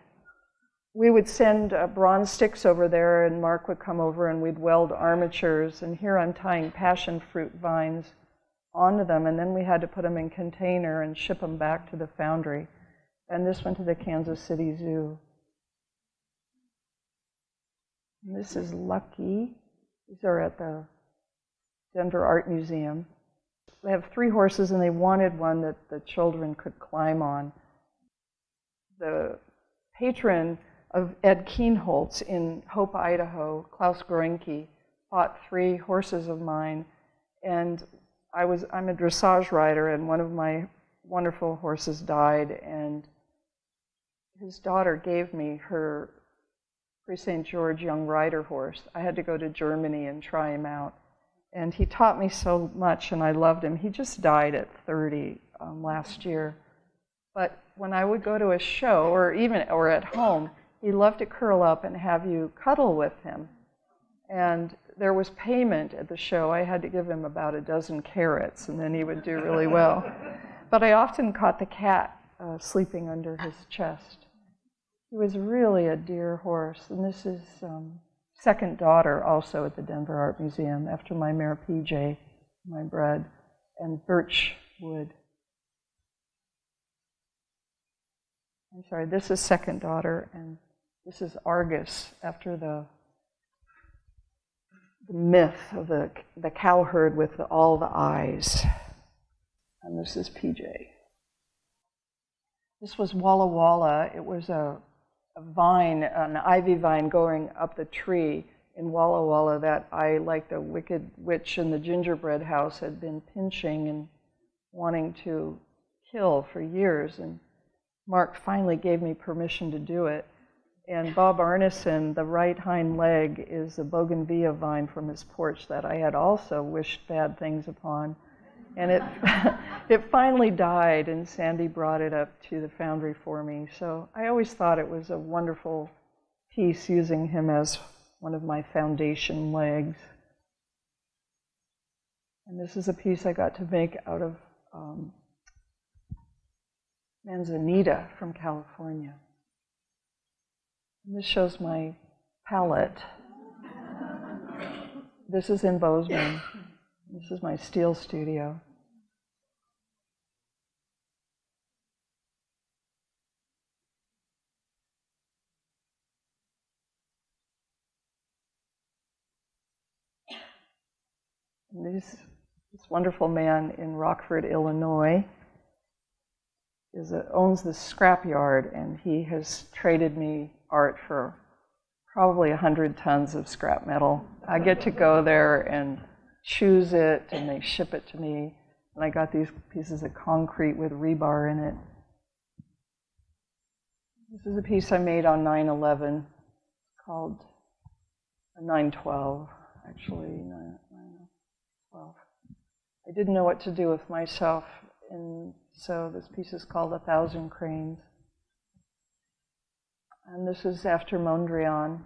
We would send bronze sticks over there, and Mark would come over and we'd weld armatures. And here I'm tying passion fruit vines onto them, and then we had to put them in container and ship them back to the foundry. And this went to the Kansas City Zoo. And this is Lucky. These are at the Denver Art Museum. They have 3 horses, and they wanted one that the children could climb on. The patron of Ed Kienholz in Hope, Idaho, Klaus Groenke, bought 3 horses of mine, and I'm a dressage rider, and one of my wonderful horses died, and his daughter gave me her Prix St. George young rider horse. I had to go to Germany and try him out, and he taught me so much, and I loved him. He just died at 30 last year, but when I would go to a show or at home, he loved to curl up and have you cuddle with him. And there was payment at the show. I had to give him about a dozen carrots, and then he would do really well. But I often caught the cat sleeping under his chest. He was really a dear horse. And this is second daughter, also at the Denver Art Museum, after my mare PJ, my bred, and birch wood. I'm sorry, this is second daughter, and this is Argus, after the myth of the cowherd with all the eyes. And this is PJ. This was Walla Walla. It was a vine, an ivy vine going up the tree in Walla Walla that I, like the Wicked Witch in the gingerbread house, had been pinching and wanting to kill for years. And Mark finally gave me permission to do it. And Bob Arneson, the right hind leg is a bougainvillea vine from his porch that I had also wished bad things upon. And it finally died, and Sandy brought it up to the foundry for me. So I always thought it was a wonderful piece, using him as one of my foundation legs. And this is a piece I got to make out of manzanita from California. And this shows my palette. This is in Bozeman. This is my steel studio. And this wonderful man in Rockford, Illinois, owns this scrapyard, and he has traded me art for probably 100 tons of scrap metal. I get to go there and choose it, and they ship it to me. And I got these pieces of concrete with rebar in it. This is a piece I made on 9/11 called 9/12, actually, 9/12. I didn't know what to do with myself, and so this piece is called 1,000 Cranes. And this is after Mondrian,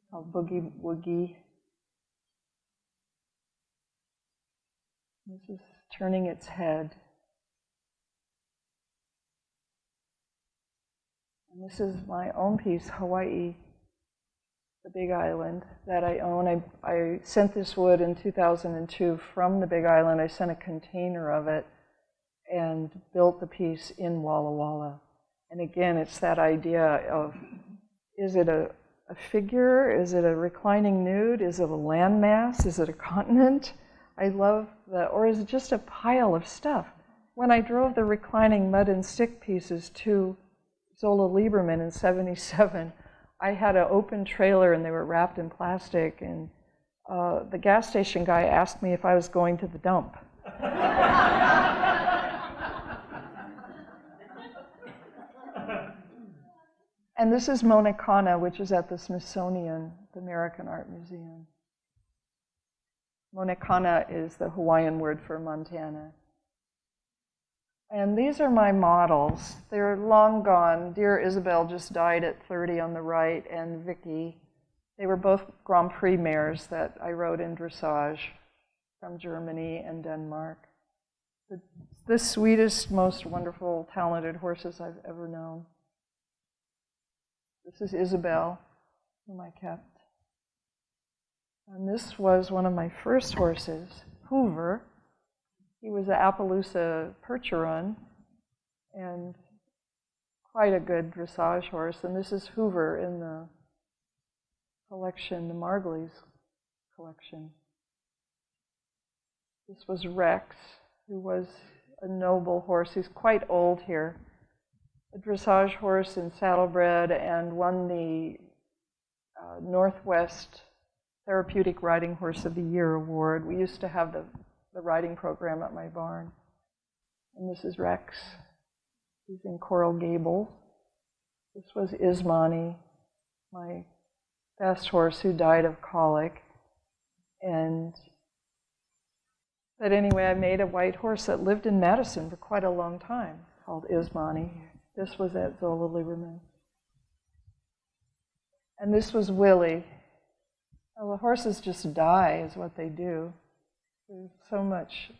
called Boogie Woogie. This is turning its head. And this is my own piece, Hawaii, the Big Island, that I own. I sent this wood in 2002 from the Big Island. I sent a container of it and built the piece in Walla Walla. And again, it's that idea of, is it a figure? Is it a reclining nude? Is it a landmass? Is it a continent? I love or is it just a pile of stuff? When I drove the reclining mud and stick pieces to Zola Lieberman in '77, I had an open trailer and they were wrapped in plastic, and the gas station guy asked me if I was going to the dump. And this is Monekana, which is at the Smithsonian, the American Art Museum. Monekana is the Hawaiian word for Montana. And these are my models. They're long gone. Dear Isabel just died at 30 on the right, and Vicky. They were both Grand Prix mares that I rode in dressage from Germany and Denmark. The sweetest, most wonderful, talented horses I've ever known. This is Isabel, whom I kept. And this was one of my first horses, Hoover. He was an Appaloosa Percheron and quite a good dressage horse. And this is Hoover in the collection, the Margleys collection. This was Rex, who was a noble horse. He's quite old here. A dressage horse in saddlebred and won the Northwest Therapeutic Riding Horse of the Year award. We used to have the riding program at my barn. And this is Rex. He's in Coral Gables. This was Ismani, my best horse who died of colic. But anyway, I made a white horse that lived in Madison for quite a long time, called Ismani. This was at Zola Lieberman. And this was Willie. Well, the horses just die, is what they do. There's so much.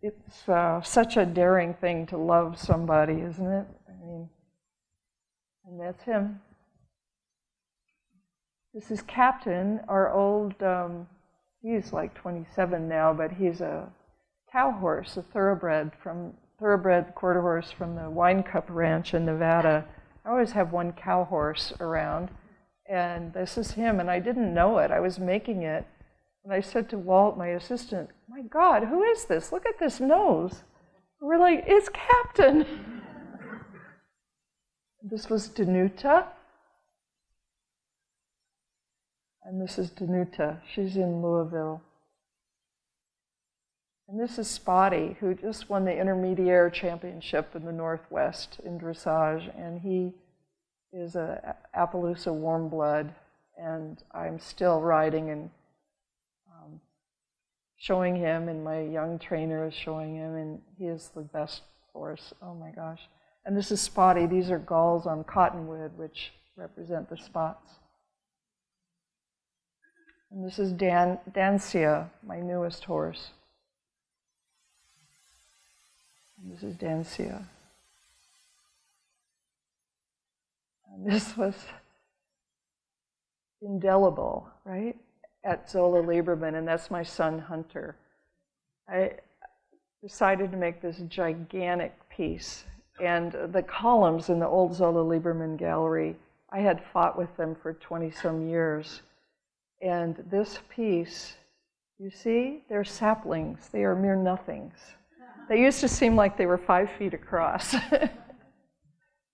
It's such a daring thing to love somebody, isn't it? I mean, and that's him. This is Captain, our old, he's like 27 now, but he's a cow horse, a thoroughbred quarter horse from the Wine Cup Ranch in Nevada. I always have one cow horse around, and this is him, and I didn't know it. I was making it, and I said to Walt, my assistant, "My God, who is this? Look at this nose." We're like, "It's Captain." This was Danuta. And this is Danuta. She's in Louisville. And this is Spotty, who just won the Intermediaire Championship in the Northwest in dressage. And he is a Appaloosa warm blood. And I'm still riding and showing him, and my young trainer is showing him, and he is the best horse. Oh my gosh. And this is Spotty. These are galls on cottonwood, which represent the spots. And this is Dancia, my newest horse. And this is Dancia. And this was Indelible, right? At Zola Lieberman, and that's my son Hunter. I decided to make this gigantic piece, and the columns in the old Zola Lieberman gallery, I had fought with them for 20-some years. And this piece, you see, they're saplings. They are mere nothings. They used to seem like they were 5 feet across.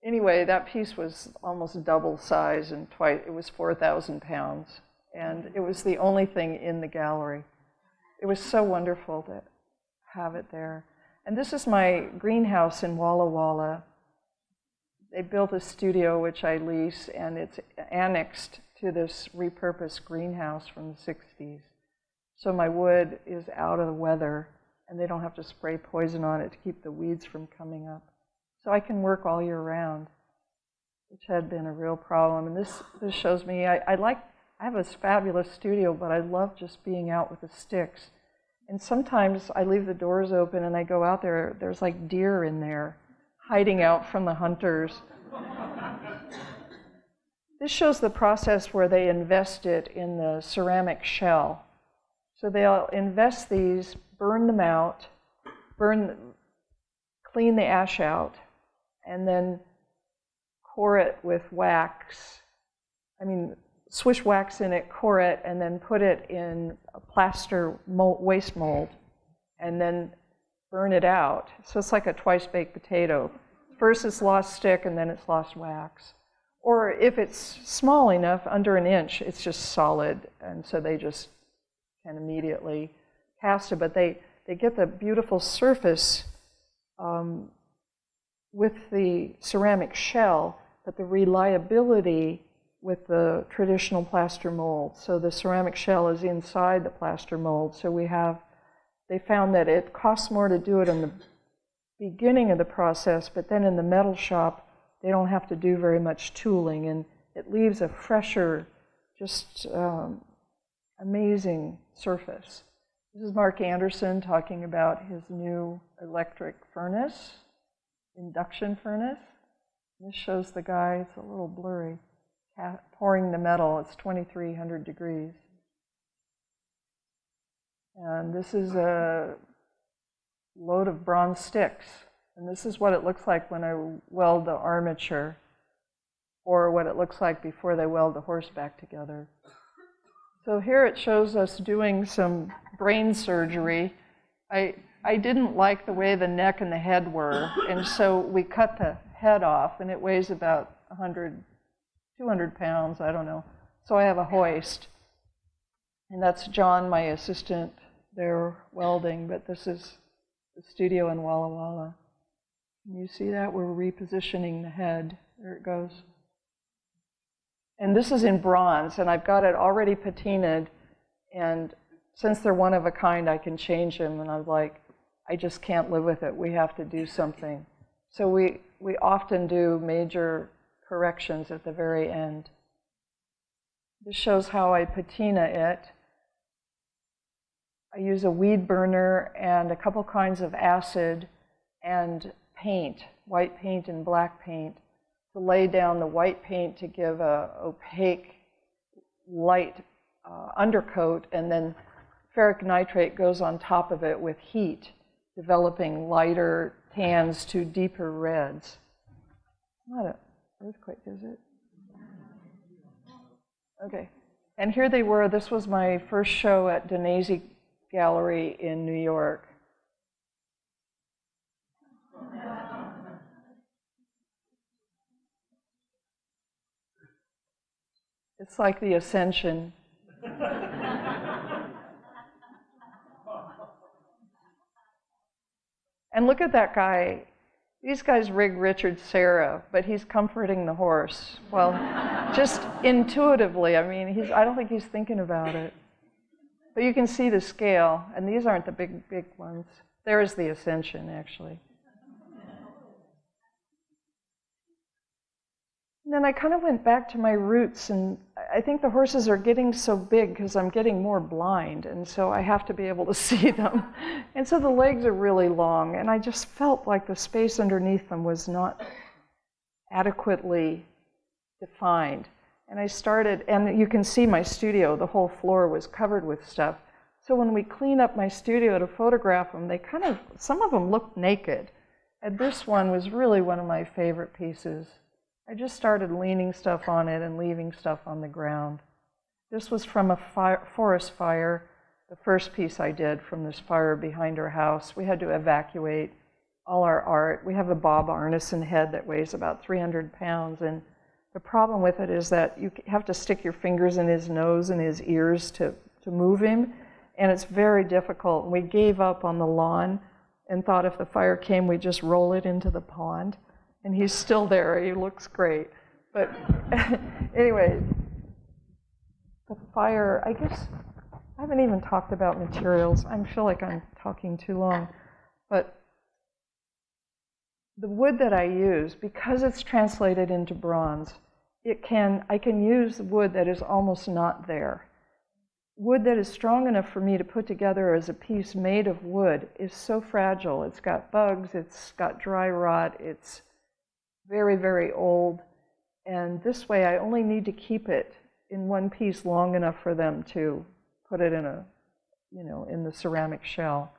Anyway, that piece was almost double size, and it was 4,000 pounds. And it was the only thing in the gallery. It was so wonderful to have it there. And this is my greenhouse in Walla Walla. They built a studio which I lease, and it's annexed to this repurposed greenhouse from the 60s. So my wood is out of the weather, and they don't have to spray poison on it to keep the weeds from coming up. So I can work all year round, which had been a real problem. And this shows me, I have a fabulous studio, but I love just being out with the sticks. And sometimes I leave the doors open and I go out there, there's like deer in there, hiding out from the hunters. This shows the process where they invest it in the ceramic shell. So they'll invest these, burn them out, clean the ash out, and then core it with wax. Swish wax in it, core it, and then put it in a plaster waste mold, and then burn it out. So it's like a twice-baked potato. First it's lost stick, and then it's lost wax. Or if it's small enough, under an inch, it's just solid, and so they just can immediately cast it. But they get the beautiful surface with the ceramic shell, but the reliability with the traditional plaster mold. So the ceramic shell is inside the plaster mold. So they found that it costs more to do it on the beginning of the process, but then in the metal shop, they don't have to do very much tooling, and it leaves a fresher, just amazing surface. This is Mark Anderson talking about his new electric furnace, induction furnace. This shows the guy, it's a little blurry, pouring the metal. It's 2,300 degrees. And this is a load of bronze sticks. And this is what it looks like when I weld the armature, or what it looks like before they weld the horse back together. So here it shows us doing some brain surgery. I didn't like the way the neck and the head were, and so we cut the head off, and it weighs about 100, 200 pounds, I don't know. So I have a hoist. And that's John, my assistant, there welding, but this is the studio in Walla Walla. Can you see that? We're repositioning the head. There it goes. And this is in bronze, and I've got it already patinaed, and since they're one of a kind, I can change them, and I'm like, I just can't live with it. We have to do something. So we often do major corrections at the very end. This shows how I patina it. I use a weed burner and a couple kinds of acid and paint, white paint and black paint, to lay down the white paint to give a opaque, light undercoat, and then ferric nitrate goes on top of it with heat, developing lighter tans to deeper reds. Not an earthquake, is it? Okay. And here they were. This was my first show at Danesi Gallery in New York. It's like the Ascension. And look at that guy. These guys rig Richard Serra, but he's comforting the horse. Well, just intuitively. I mean, I don't think he's thinking about it. But you can see the scale, and these aren't the big ones. There is the Ascension, actually. And then I kind of went back to my roots, and I think the horses are getting so big because I'm getting more blind, and so I have to be able to see them. And so the legs are really long, and I just felt like the space underneath them was not adequately defined. And I started, and you can see my studio, the whole floor was covered with stuff. So when we clean up my studio to photograph them, some of them looked naked. And this one was really one of my favorite pieces. I just started leaning stuff on it and leaving stuff on the ground. This was from a forest fire, the first piece I did from this fire behind our house. We had to evacuate all our art. We have a Bob Arneson head that weighs about 300 pounds, and the problem with it is that you have to stick your fingers in his nose and his ears to move him, and it's very difficult. We gave up on the lawn and thought if the fire came, we'd just roll it into the pond. And he's still there. He looks great. But anyway, the fire, I guess, I haven't even talked about materials. I feel like I'm talking too long. But the wood that I use, because it's translated into bronze, I can use wood that is almost not there. Wood that is strong enough for me to put together as a piece made of wood is so fragile. It's got bugs, it's got dry rot, it's very, very old, and this way I only need to keep it in one piece long enough for them to put it in in the ceramic shell.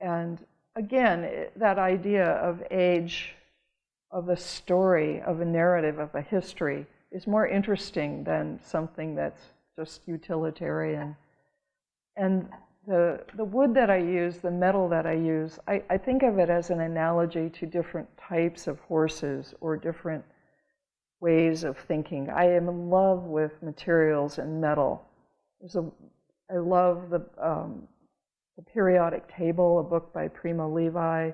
And again, that idea of age, of a story, of a narrative, of a history is more interesting than something that's just utilitarian. And the wood that I use, the metal that I use, I think of it as an analogy to different types of horses or different ways of thinking. I am in love with materials and metal. I love the Periodic Table, a book by Primo Levi.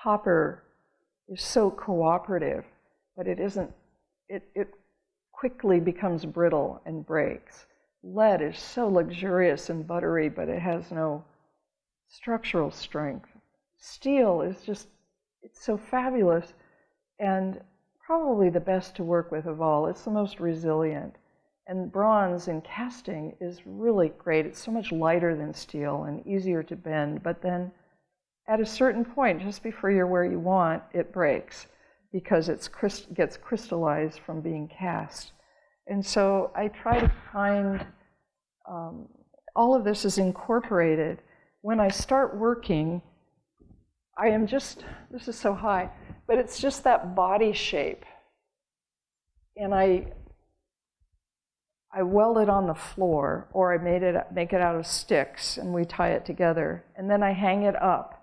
Copper is so cooperative, but it isn't. It quickly becomes brittle and breaks. Lead is so luxurious and buttery, but it has no structural strength. Steel is just, it's so fabulous and probably the best to work with of all. It's the most resilient. And bronze in casting is really great. It's so much lighter than steel and easier to bend, but then at a certain point, just before you're where you want, it breaks because it gets crystallized from being cast. And so I try to find, all of this is incorporated. When I start working, I am just, this is so high, but it's just that body shape. And I weld it on the floor, or I make it out of sticks, and we tie it together. And then I hang it up.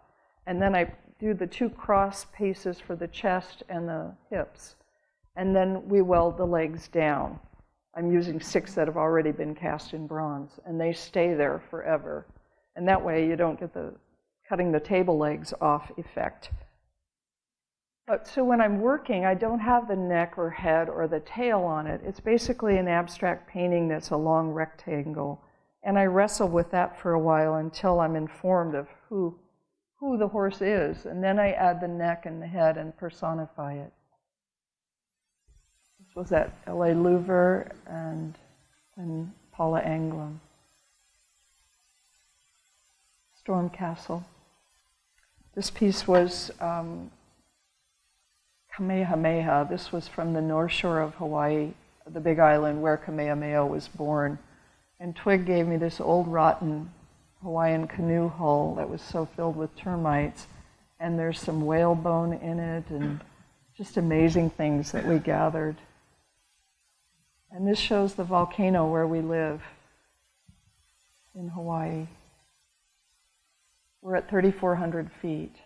And then I do the 2 cross pieces for the chest and the hips. And then we weld the legs down. I'm using 6 that have already been cast in bronze, and they stay there forever. And that way you don't get the cutting the table legs off effect. But so when I'm working, I don't have the neck or head or the tail on it. It's basically an abstract painting that's a long rectangle. And I wrestle with that for a while until I'm informed of who the horse is. And then I add the neck and the head and personify it. This was at L.A. Louvre and Paula Anglum. Storm Castle. This piece was Kamehameha. This was from the North Shore of Hawaii, the Big Island where Kamehameha was born. And Twig gave me this old rotten Hawaiian canoe hull that was so filled with termites. And there's some whale bone in it and just amazing things that we gathered. And this shows the volcano where we live in Hawaii. We're at 3,400 feet.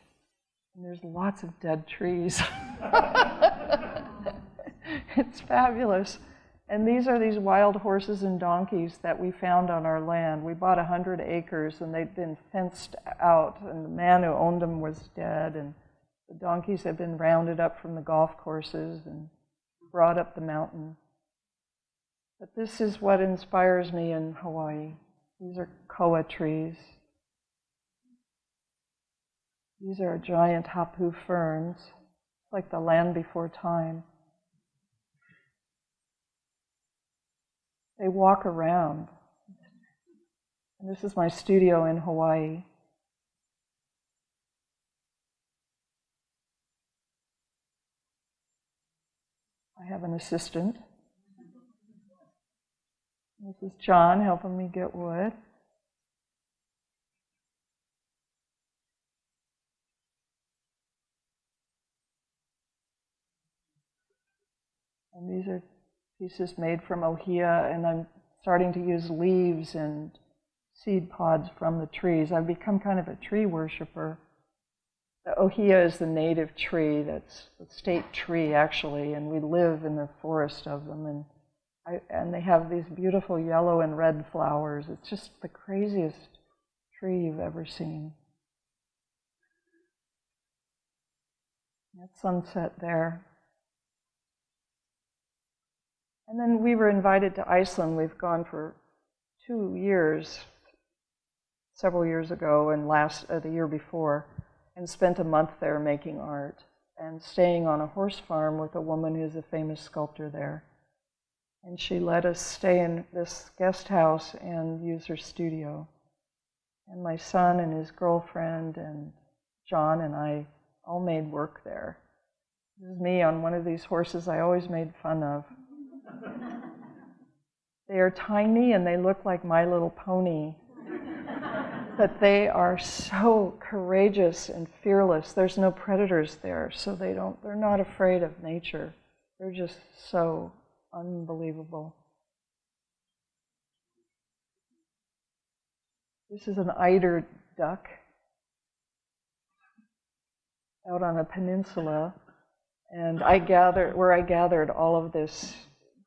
And there's lots of dead trees. It's fabulous. And these are these wild horses and donkeys that we found on our land. We bought 100 acres and they'd been fenced out, and the man who owned them was dead, and the donkeys had been rounded up from the golf courses and brought up the mountain. But this is what inspires me in Hawaii. These are koa trees. These are giant hapu ferns, like the land before time. They walk around. And this is my studio in Hawaii. I have an assistant. This is John helping me get wood. And these are pieces made from ohia, and I'm starting to use leaves and seed pods from the trees. I've become kind of a tree worshiper. The ohia is the native tree, that's the state tree actually, and we live in the forest of them. And they have these beautiful yellow and red flowers. It's just the craziest tree you've ever seen. That sunset there. And then we were invited to Iceland. We've gone for 2 years, several years ago and the year before, and spent a month there making art and staying on a horse farm with a woman who's a famous sculptor there. And she let us stay in this guest house and use her studio. And my son and his girlfriend and John and I all made work there. This is me on one of these horses I always made fun of. They are tiny and they look like My Little Pony, but they are so courageous and fearless. There's no predators there, so they're not afraid of nature. They're just so unbelievable. This is an eider duck out on a peninsula, and where I gathered all of this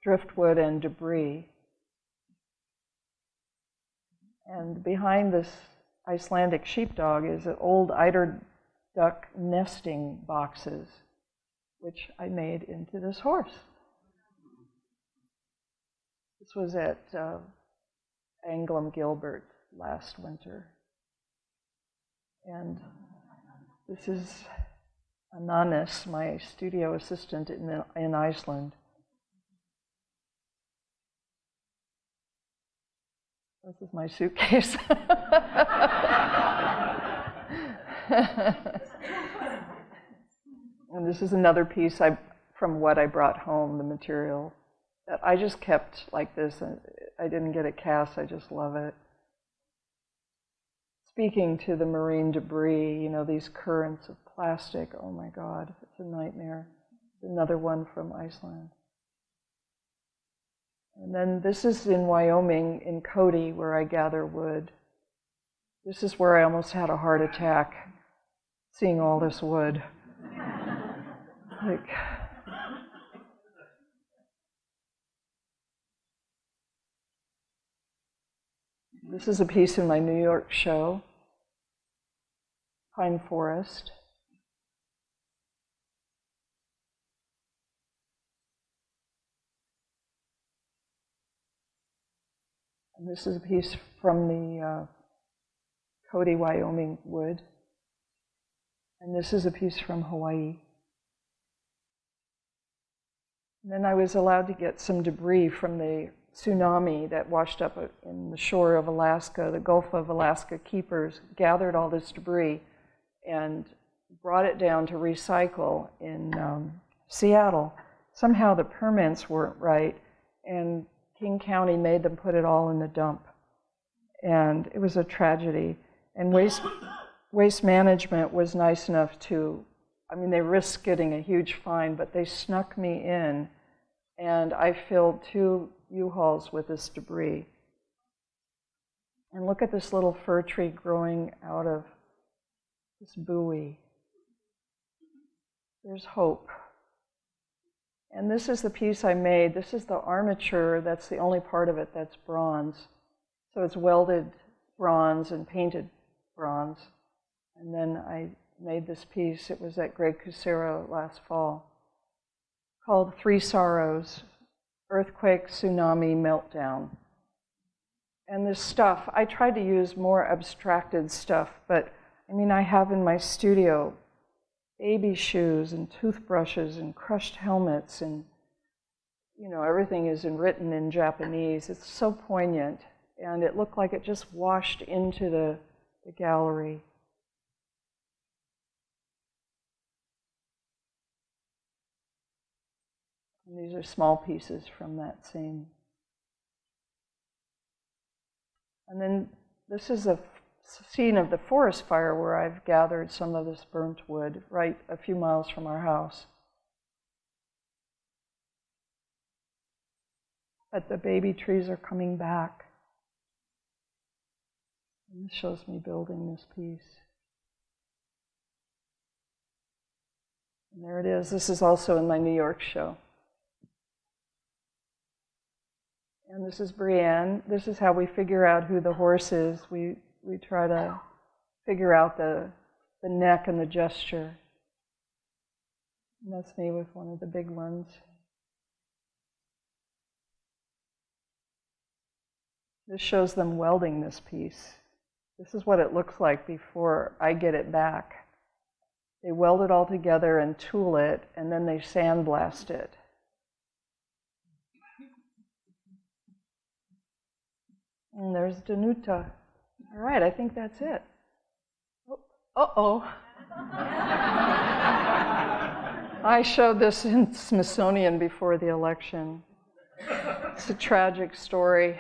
driftwood and debris. And behind this Icelandic sheepdog is an old eider duck nesting boxes, which I made into this horse. This was at Anglum Gilbert last winter. And this is Ananis, my studio assistant in Iceland. This is my suitcase. And this is another piece from what I brought home, the material that I just kept like this. I didn't get it cast, I just love it. Speaking to the marine debris, these currents of plastic, oh my God, it's a nightmare. Another one from Iceland. And then this is in Wyoming, in Cody, where I gather wood. This is where I almost had a heart attack, seeing all this wood. This is a piece in my New York show, Pine Forest. And this is a piece from the Cody, Wyoming wood. And this is a piece from Hawaii. And then I was allowed to get some debris from the tsunami that washed up in the shore of Alaska. The Gulf of Alaska keepers gathered all this debris and brought it down to recycle in Seattle. Somehow the permits weren't right, and King County made them put it all in the dump. And it was a tragedy. And Waste Management was nice enough to, they risked getting a huge fine, but they snuck me in, and I filled 2 U-Hauls with this debris. And look at this little fir tree growing out of this buoy. There's hope. And this is the piece I made. This is the armature. That's the only part of it that's bronze. So it's welded bronze and painted bronze. And then I made this piece. It was at Greg Kucera last fall, called 3 Sorrows: Earthquake, Tsunami, Meltdown. And this stuff, I tried to use more abstracted stuff, but I have in my studio baby shoes and toothbrushes and crushed helmets, and everything is written in Japanese. It's so poignant, and it looked like it just washed into the gallery. And these are small pieces from that same. And then this is a scene of the forest fire where I've gathered some of this burnt wood right a few miles from our house. But the baby trees are coming back. And this shows me building this piece. And there it is. This is also in my New York show. And this is Brienne. This is how we figure out who the horse is. We try to figure out the neck and the gesture. And that's me with one of the big ones. This shows them welding this piece. This is what it looks like before I get it back. They weld it all together and tool it, and then they sandblast it. And there's Danuta. All right, I think that's it. Uh-oh. I showed this in Smithsonian before the election. It's a tragic story.